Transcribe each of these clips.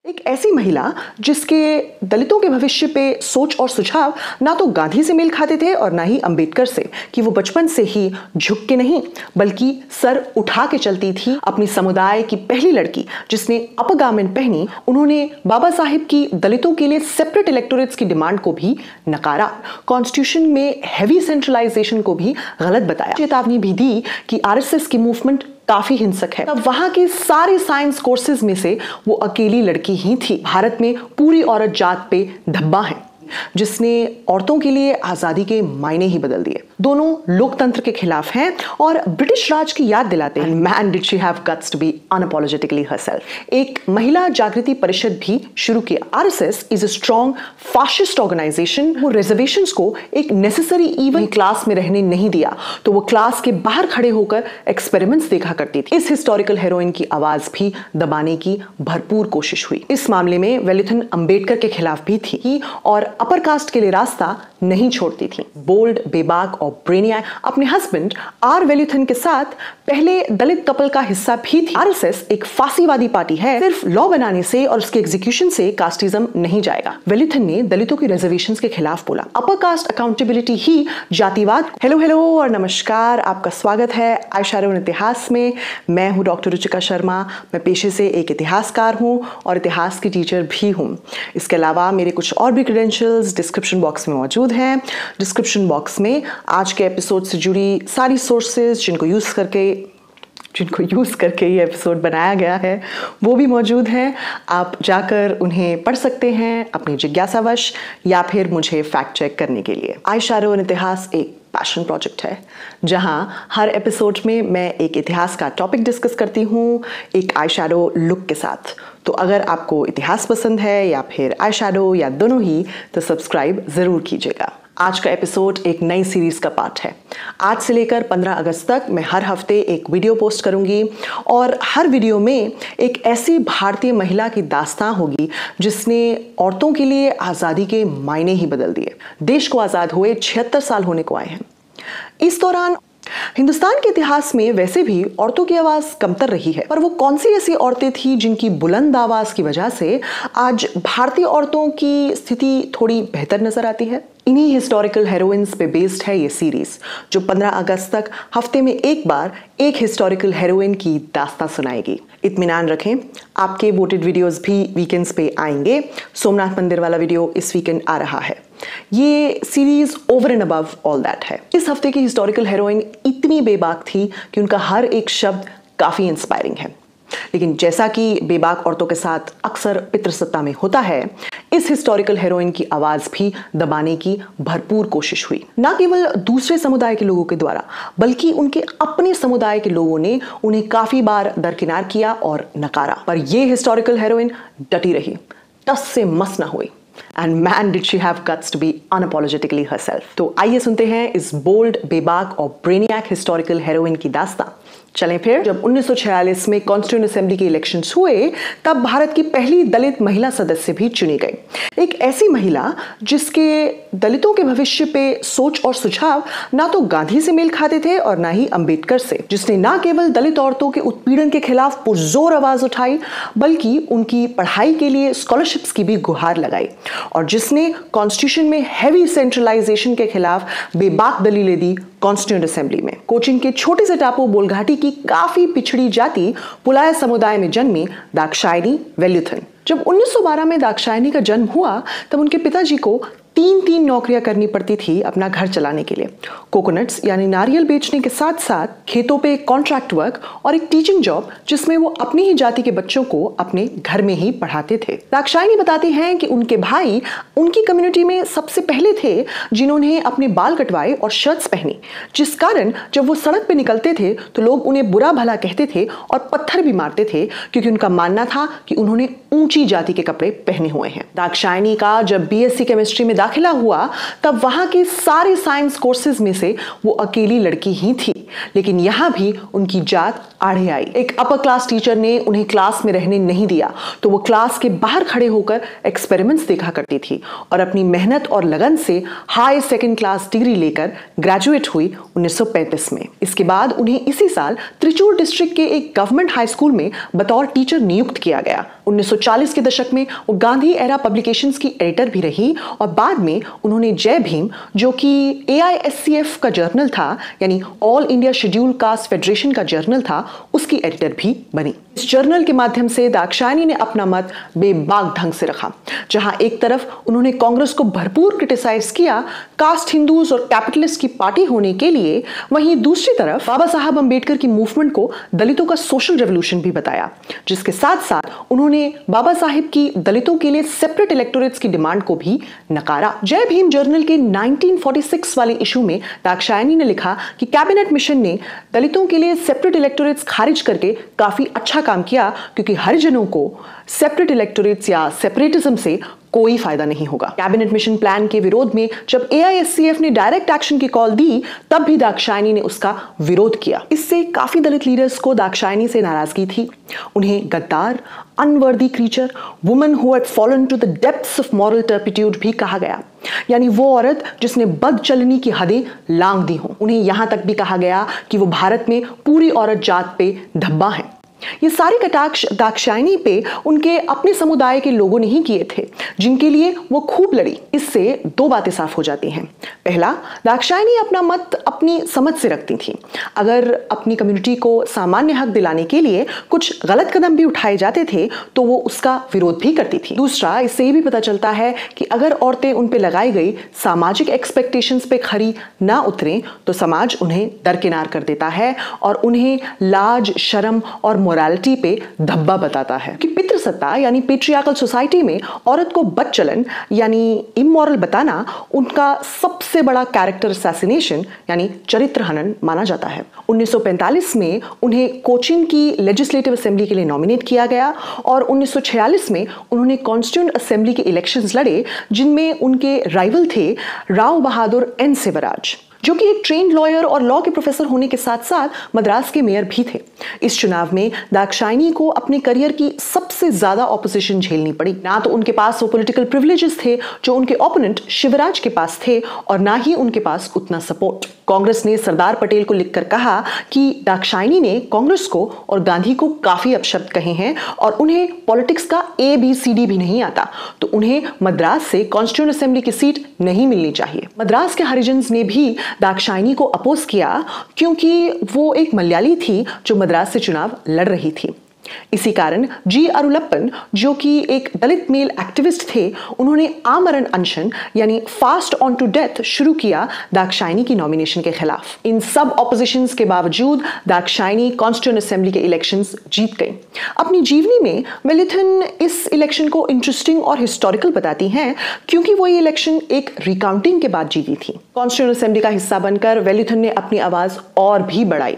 एक ऐसी महिला जिसके दलितों के भविष्य पे सोच और सुझाव ना तो गांधी से मेल खाते थे और ना ही अंबेडकर से, कि वो बचपन से ही झुक के नहीं बल्कि सर उठा के चलती थी। अपनी समुदाय की पहली लड़की जिसने अपर गारमेंट पहनी, उन्होंने बाबा साहिब की दलितों के लिए सेपरेट इलेक्टोरेट्स की डिमांड को भी नकारा, कॉन्स्टिट्यूशन में हैवी सेंट्रलाइजेशन को भी गलत बताया, चेतावनी भी दी कि आरएसएस की मूवमेंट काफी हिंसक है। तब वहां के सारे साइंस कोर्सेज में से वो अकेली लड़की ही थी। भारत में पूरी औरत जात पे धब्बा है जिसने औरतों के लिए आजादी के मायने ही बदल दिए। दोनों लोकतंत्र के खिलाफ हैं और ब्रिटिश राज की याद दिलाते हैं। Man did she have guts to be unapologetically herself. एक महिला जागृति परिषद भी शुरू किया। RSS is a strong fascist organisation. वो रिजर्वेशंस को एक नेसेसरी इवन क्लास में रहने नहीं दिया, तो वो क्लास के बाहर खड़े होकर एक्सपेरिमेंट्स देखा करती थी। इस हिस्टोरिकल हीरोइन की आवाज भी दबाने की भरपूर कोशिश हुई। इस मामले में वेलुथन अंबेडकर के खिलाफ भी थी और अपर कास्ट के लिए रास्ता नहीं छोड़ती थी। बोल्ड, बेबाक और ब्रेनियक अपने हस्बैंड आर वेलुथन के साथ पहले दलित कपल का हिस्सा भी थी। आरएसएस एक फांसीवादी पार्टी है। सिर्फ लॉ बनाने से और उसके एग्जीक्यूशन से कास्टिज्म नहीं जाएगा। वेलुथन ने दलितों की रिजर्वेशंस के खिलाफ बोला। अपर कास्ट अकाउंटेबिलिटी ही जातिवाद। हेलो और नमस्कार, आपका स्वागत है आयशारों इतिहास में। मैं हूं डॉक्टर रुचिका शर्मा। मैं पेशे से एक इतिहासकार हूं और इतिहास की टीचर भी हूं। इसके अलावा मेरे कुछ और भी क्रेडेंशियल्स डिस्क्रिप्शन बॉक्स में मौजूद हैं। डिस्क्रिप्शन बॉक्स में आज के एपिसोड से जुड़ी सारी सोर्सेज जिनको यूज करके ये एपिसोड बनाया गया है वो भी मौजूद हैं। आप जाकर उन्हें पढ़ सकते हैं अपनी जिज्ञासावश या फिर मुझे फैक्ट चेक करने के लिए। आयशारों इतिहास एक पैशन प्रोजेक्ट है जहां हर एपिसोड में मैं एक इतिहास का टॉपिक डिस्कस करती हूं एक आईशैडो लुक के साथ। तो अगर आपको इतिहास पसंद है या फिर आईशैडो या दोनों ही, तो सब्सक्राइब जरूर कीजिएगा। आज का एपिसोड एक नई सीरीज का पार्ट है। आज से लेकर 15 अगस्त तक मैं हर हफ्ते एक वीडियो पोस्ट करूंगी और हर वीडियो में एक ऐसी भारतीय महिला की दास्तां होगी जिसने औरतों के लिए आज़ादी के मायने ही बदल दिए। देश को आज़ाद हुए 76 साल होने को आए हैं। इस दौरान हिंदुस्तान के इतिहास में वैसे भी औरतों की आवाज कमतर रही है, पर वो कौन सी ऐसी औरतें थी जिनकी बुलंद आवाज की वजह से आज भारतीय औरतों की स्थिति थोड़ी बेहतर नजर आती है। इन्हीं हिस्टोरिकल हीरोइंस पे बेस्ड है ये सीरीज, जो 15 अगस्त तक हफ्ते में एक बार एक हिस्टोरिकल हीरोइन की दास्तां सुनाएगी। इत्मीनान रखें, आपके वोटेड वीडियोस भी वीकेंड्स पे आएंगे। सोमनाथ मंदिर वाला वीडियो इस वीकेंड आ रहा है। ये series over and above all that है। इस हफ्ते की हिस्टोरिकल हीरोइन इतनी बेबाक थी कि उनका हर एक शब्द काफी इंस्पायरिंग है। लेकिन जैसा कि बेबाक औरतों के साथ अक्सर पितृसत्ता में होता है, इस हिस्टोरिकल हीरोइन की आवाज भी दबाने की भरपूर कोशिश हुई। न केवल दूसरे समुदाय के लोगों के द्वारा, बल्कि उनके अपने समुदाय के लोगों ने उन्हें काफी बार दरकिनार किया और नकारा। पर यह हिस्टोरिकल हीरोइन डटी रही, टस से मस न हुई। And man did she have guts to be unapologetically herself। तो आइए सुनते हैं इस बोल्ड, बेबाक और ब्रेनियक हिस्टोरिकल हीरोइन की दास्तां। चलें फिर। जब 1946 में कॉन्स्टिट्यूएंट असेंबली के इलेक्शंस हुए, तब भारत की पहली दलित महिला सदस्य भी चुनी गई। एक ऐसी महिला जिसके दलितों के भविष्य पे सोच और सुझाव ना तो गांधी से मेल खाते थे और ना ही अंबेडकर से, जिसने ना केवल दलित औरतों के उत्पीड़न के खिलाफ पुरजोर आवाज उठाई बल्कि उनकी पढ़ाई के लिए स्कॉलरशिप्स की भी गुहार लगाई, और जिसने कॉन्स्टिट्यूशन में हैवी सेंट्रलाइजेशन के खिलाफ बेबाक दलीलें दी कॉन्स्टिट्यूएंट असेंबली में। कोचिन के छोटे से टापू बोलघाटी की काफी पिछड़ी जाति पुलाय समुदाय में जन्मी दाक्षायणी वेलुथन। जब 1912 में दाक्षायणी का जन्म हुआ, तब उनके पिताजी को तीन नौकरियां करनी पड़ती थी अपना घर चलाने के लिए। कोकोनट्स यानी नारियल बेचने के साथ साथ खेतों पे कॉन्ट्रैक्ट वर्क और एक टीचिंग जॉब, जिसमें वो अपनी ही जाति के बच्चों को अपने घर में ही पढ़ाते थे। दाक्षायणी बताती हैं कि उनके भाई उनकी कम्युनिटी में सबसे पहले थे जिन्होंने अपने बाल कटवाए और शर्ट्स पहनी, जिस कारण जब वो सड़क पे निकलते थे तो लोग उन्हें बुरा भला कहते थे और पत्थर भी मारते थे, क्योंकि उनका मानना था कि उन्होंने ऊंची जाति के कपड़े पहने हुए हैं। दाक्षायणी का जब बीएससी केमिस्ट्री में दाखिला हुआ तब वहां के सारे साइंस कोर्सेज में से वो अकेली लड़की ही थी, लेकिन यहां भी उनकी जात आड़े आई। एक अपर क्लास टीचर ने उन्हें क्लास में रहने नहीं दिया तो वो क्लास के बाहर खड़े होकर एक्सपेरिमेंट्स देखा करती थी और अपनी मेहनत और लगन से हाई सेकेंड क्लास डिग्री लेकर ग्रेजुएट हुई 1935 में। इसके बाद उन्हें इसी साल त्रिचूर डिस्ट्रिक्ट के एक गवर्नमेंट हाई स्कूल में बतौर टीचर नियुक्त किया गया। 1940 के दशक में वो गांधी एरा पब्लिकेशंस की एडिटर भी रही और बाद में उन्होंने जय भीम, जो कि AISCF का जर्नल था, यानी all India schedule caste federation का जर्नल था, उसकी एडिटर भी बनी। इस जर्नल के माध्यम से दाक्षायणी ने अपना मत बेबाक ढंग से रखा। जहां एक तरफ उन्होंने कांग्रेस को भरपूर क्रिटिसाइज किया कास्ट हिंदूज और कैपिटलिस्ट की पार्टी होने के लिए, वहीं दूसरी तरफ बाबा साहब अंबेडकर की मूवमेंट को दलितों का सोशल रेवोल्यूशन भी बताया, जिसके साथ साथ उन्होंने बाबा साहिब की दलितों के लिए सेपरेट इलेक्टोरेट्स की डिमांड को भी नकारा। जय भीम जर्नल के 1946 वाले इशू में दाक्षायणी ने लिखा कि कैबिनेट मिशन ने दलितों के लिए सेपरेट इलेक्टोरेट्स खारिज करके काफी अच्छा काम किया, क्योंकि हरिजनों को सेपरेट इलेक्टोरेट्स या सेपरेटिज्म से कोई फायदा नहीं होगा। कैबिनेट मिशन प्लान के विरोध में जब AISCF ने डायरेक्ट एक्शन की कॉल दी, तब भी दाक्षायणी ने उसका विरोध किया। इससे काफी दलित लीडर्स को दाक्षायणी से नाराजगी थी। उन्हें गद्दार, unworthy creature, woman who had fallen to the depths of moral turpitude भी कहा गया, यानी वो औरत जिसने बदचलनी की हदें लांघ दी हों। उन्हें यहां तक भी कहा गया कि वो भारत में पूरी औरत जात पे धब्बा है। ये सारे कटाक्ष दाक्षायणी पे उनके अपने समुदाय के लोगों ने ही किए थे, जिनके लिए वो खूब लड़ी। इससे दो बातें साफ हो जाती हैं। पहला, दाक्षायणी अपना मत अपनी समझ से रखती थी। अगर अपनी कम्युनिटी को सामान्य हक दिलाने के लिए कुछ गलत कदम भी उठाए जाते थे तो वो उसका विरोध भी करती थी। दूसरा, इससे ये भी पता चलता है कि अगर औरतें उन पे लगाई गई सामाजिक एक्सपेक्टेशंस पे खरी ना उतरें तो समाज उन्हें दरकिनार कर देता है और उन्हें लाज, शर्म और मोरालिटी पे धब्बा बताता है कि पितृसत्ता यानी पेट्रियार्कल सोसाइटी में औरत को बदचलन यानी इमोरल बताना उनका सबसे बड़ा कैरेक्टर असैसिनेशन यानी चरित्र हनन माना जाता है। 1945 में उन्हें कोचीन की लेजिस्लेटिव असेंबली के लिए नॉमिनेट किया गया और 1946 में उन्होंने कॉन्स्टिट्यूएंट असेंबली के इलेक्शंस लड़े, जिनमें उनके राइवल थे राव बहादुर एन सेवराज, जो कि एक ट्रेन्ड लॉयर और लॉ के प्रोफेसर होने के साथ साथ मद्रास के मेयर भी थे। इस चुनाव में दाक्षायणी को अपने करियर की सबसे ज्यादा ऑपोजिशन झेलनी पड़ी। ना तो उनके पास वो पॉलिटिकल प्रिविलेजेस थे जो उनके ओपोनेंट शिवराज के पास थे और ना ही उनके पास उतना सपोर्ट। कांग्रेस ने सरदार पटेल को लिखकर कहा कि दाक्षायणी ने कांग्रेस को और गांधी को काफी अपशब्द कहे हैं और उन्हें पॉलिटिक्स का ABCD भी नहीं आता, तो उन्हें मद्रास से कॉन्स्टिट्यूएंट असेंबली की सीट नहीं मिलनी चाहिए। मद्रास के हरिजन्स ने भी दाक्षायणी को अपोज किया क्योंकि वो एक मलयाली थी जो मद्रास से चुनाव लड़ रही थी। इसी कारण जी अरुलप्पन, जो कि एक दलित मेल एक्टिविस्ट थे, उन्होंने आमरण अनशन यानी फास्ट ऑन टू डेथ शुरू किया दाक्षायणी की नॉमिनेशन के खिलाफ। इन सब ऑपोजिशंस के बावजूद दाक्षायणी कॉन्स्टिट्यूएंट असेंबली के इलेक्शंस जीत गई। अपनी जीवनी में वेलिथन इस इलेक्शन को इंटरेस्टिंग और हिस्टोरिकल बताती हैं क्योंकि वो ये इलेक्शन एक रिकाउंटिंग के बाद जीती थी। कॉन्स्टिट्यूएंट असेंबली का हिस्सा बनकर वेलिथन ने अपनी आवाज और भी बढ़ाई।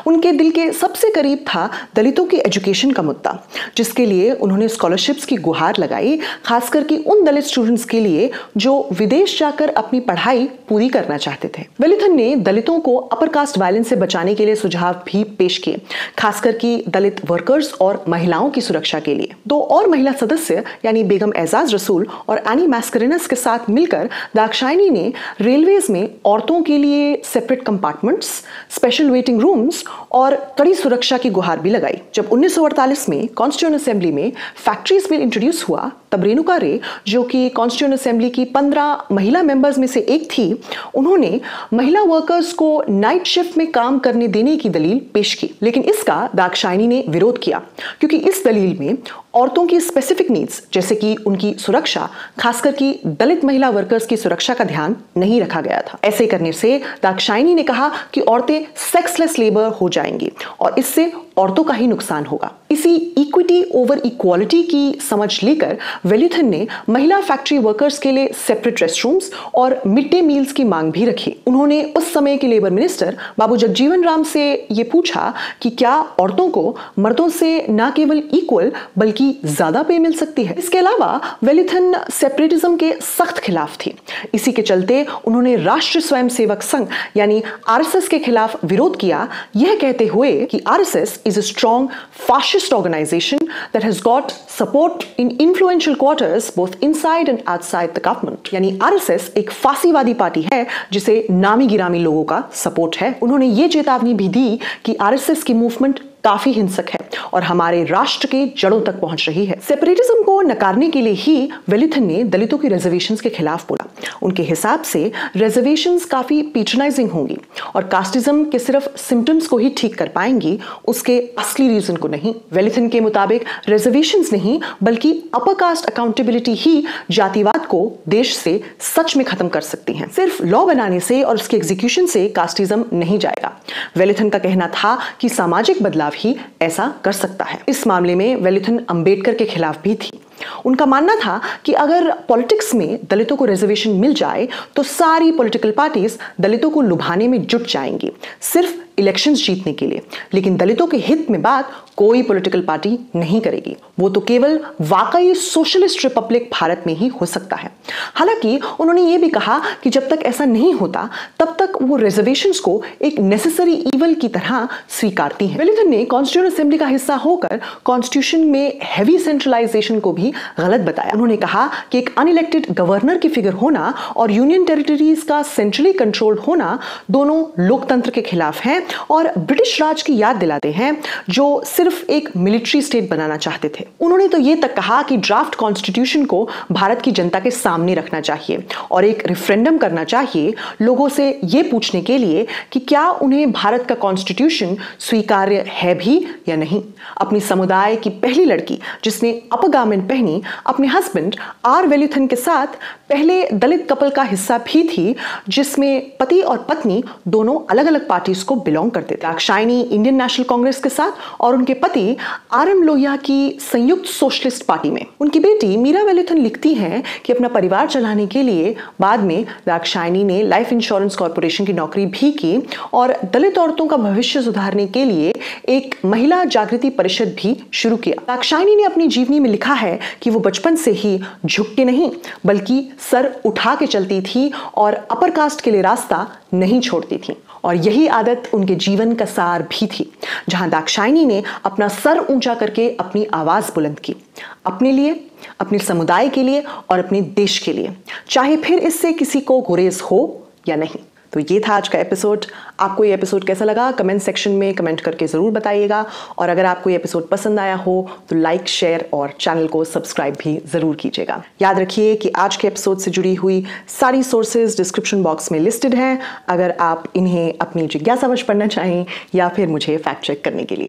उनके दिल के सबसे करीब था दलितों की एजुकेशन का मुद्दा, जिसके लिए उन्होंने स्कॉलरशिप्स की गुहार लगाई, खासकर कि उन दलित स्टूडेंट्स के लिए जो विदेश जाकर अपनी पढ़ाई पूरी करना चाहते थे। वेलिथन ने दलितों को अपर कास्ट वायलेंस से बचाने के लिए सुझाव भी पेश किए, खासकर कि दलित वर्कर्स और महिलाओं की सुरक्षा के लिए। दो और महिला सदस्य यानी बेगम एजाज रसूल और एनी मैस्करेनस के साथ मिलकर दाक्षायणी ने रेलवेज में औरतों के लिए separate compartments, special waiting room और कड़ी सुरक्षा की गुहार भी लगाई। जब 1948 में कॉन्स्टिट्यूएंट असेंबली में फैक्ट्रीज बिल इंट्रोड्यूस हुआ, तब रेणुका रे, जो कि कॉन्स्टिट्यूएंट असेंबली की 15 महिला मेंबर्स में से एक थी, उन्होंने महिला वर्कर्स को नाइट शिफ्ट में काम करने देने की दलील पेश की। लेकिन इसका दाक्षायणी ने विरोध किया क्योंकि इस दलील में औरतों की स्पेसिफिक नीड्स जैसे कि उनकी सुरक्षा, खासकर कि दलित महिला वर्कर्स की सुरक्षा का ध्यान नहीं रखा गया था। ऐसे करने से दाक्षायणी ने कहा कि औरतें सेक्सलेस लेबर हो जाएगी जाएंगी और इससे औरतों का ही नुकसान होगा। इसी इक्विटी ओवर इक्वालिटी की समझ लेकर वेल्यूथन ने महिला फैक्ट्री वर्कर्स के लिए सेपरेट रेस्टरूम्स और मिड डे मील्स की मांग भी रखी। उन्होंने उस समय के लेबर मिनिस्टर बाबू जगजीवन राम से ये पूछा कि क्या औरतों को मर्दों से न केवल इक्वल बल्कि ज्यादा पे मिल सकती है। इसके अलावा वेल्यूथन सेपरेटिज्म के सख्त खिलाफ थी। इसी के चलते उन्होंने राष्ट्रीय स्वयंसेवक संघ यानी आरएसएस के खिलाफ विरोध किया, यह कहते हुए कि RSS is a strong fascist organization that has got support in influential quarters both inside and outside the government। यानी आरएसएस एक फासीवादी पार्टी है जिसे नामी गिरामी लोगों का सपोर्ट है। उन्होंने ये चेतावनी भी दी कि आरएसएस की मूवमेंट काफी हिंसक है और हमारे राष्ट्र के जड़ों तक पहुंच रही है। सेपरेटिज्म को नकारने के लिए ही वेल्यूथन ने दलितों की रिजर्वेशंस के खिलाफ बोला। उनके हिसाब से रिजर्वेशंस काफी पैट्रोनाइजिंग होंगी और कास्टिज्म के सिर्फ सिम्टम्स को ही ठीक कर पाएंगी, उसके असली रीजन को नहीं। वेल्यूथन के मुताबिक रिजर्वेशंस नहीं बल्कि अपर कास्ट अकाउंटेबिलिटी ही जातिवाद को देश से सच में खत्म कर सकती है। सिर्फ लॉ बनाने से और उसके एग्जीक्यूशन से कास्टिज्म नहीं जाएगा। वेल्यूथन का कहना था कि सामाजिक बदलाव ही ऐसा कर सकता है। इस मामले में वेल्यूथन अंबेडकर के खिलाफ भी थी। उनका मानना था कि अगर पॉलिटिक्स में दलितों को रिजर्वेशन मिल जाए तो सारी पॉलिटिकल पार्टीज दलितों को लुभाने में जुट जाएंगी सिर्फ इलेक्शंस जीतने के लिए, लेकिन दलितों के हित में बात कोई पॉलिटिकल पार्टी नहीं करेगी। वो तो केवल वाकई सोशलिस्ट रिपब्लिक भारत में ही हो सकता है। हालांकि उन्होंने ये भी कहा कि जब तक ऐसा नहीं होता तब तक वो रिजर्वेशंस को एक नेसेसरी ईवल की तरह स्वीकारती हैं। वेल्यूथन ने कॉन्स्टिट्यूएंट असेंबली का हिस्सा होकर कॉन्स्टिट्यूशन में हैवी सेंट्रलाइजेशन को भी गलत बताया। उन्होंने कहा कि एक अनइलेक्टेड गवर्नर की फिगर होना और यूनियन टेरिटरीज का सेंट्रली कंट्रोल्ड होना दोनों लोकतंत्र के खिलाफ हैं और ब्रिटिश राज की याद दिलाते हैं जो सिर्फ एक मिलिट्री स्टेट बनाना चाहते थे। उन्होंने तो ये तक कहा कि ड्राफ्ट कॉन्स्टिट्यूशन को भारत की जनता के सामने रखना चाहिए और एक रेफरेंडम करना चाहिए लोगों से ये पूछने के लिए कि क्या उन्हें भारत का कॉन्स्टिट्यूशन स्वीकार्य है भी या नहीं। अपनी समुदाय की पहली लड़की जिसने अपर गारमेंट पहनी अपने हस्बैंड आर वेल्यूथन के साथ पहले दलित कपल का हिस्सा भी थी जिसमें पति और पत्नी दोनों अलग अलग पार्टीज को बिलोंग करते थे। दाक्षायणी इंडियन नेशनल कांग्रेस के साथ और उनके पति आर.एम. लोहिया की संयुक्त सोशलिस्ट पार्टी में। उनकी बेटी मीरा वेल्यूथन लिखती हैं कि अपना परिवार चलाने के लिए बाद में दाक्षायणी ने लाइफ इंश्योरेंस कॉर्पोरेशन की नौकरी भी की और दलित औरतों का भविष्य सुधारने के लिए एक महिला जागृति परिषद भी शुरू किया। दाक्षायणी ने अपनी जीवनी में लिखा है कि वो बचपन से ही झुक के नहीं बल्कि सर उठा के चलती थी और अपर कास्ट के लिए रास्ता नहीं छोड़ती थी और यही आदत उनके जीवन का सार भी थी। जहां दाक्षायणी ने अपना सर ऊंचा करके अपनी आवाज बुलंद की, अपने लिए, अपने समुदाय के लिए और अपने देश के लिए, चाहे फिर इससे किसी को गुरेज हो या नहीं। तो ये था आज का एपिसोड। आपको ये एपिसोड कैसा लगा कमेंट सेक्शन में कमेंट करके ज़रूर बताइएगा और अगर आपको ये एपिसोड पसंद आया हो तो लाइक, शेयर और चैनल को सब्सक्राइब भी ज़रूर कीजिएगा। याद रखिए कि आज के एपिसोड से जुड़ी हुई सारी सोर्सेज डिस्क्रिप्शन बॉक्स में लिस्टेड हैं, अगर आप इन्हें अपनी जिज्ञासावश पढ़ना चाहें या फिर मुझे फैक्ट चेक करने के लिए।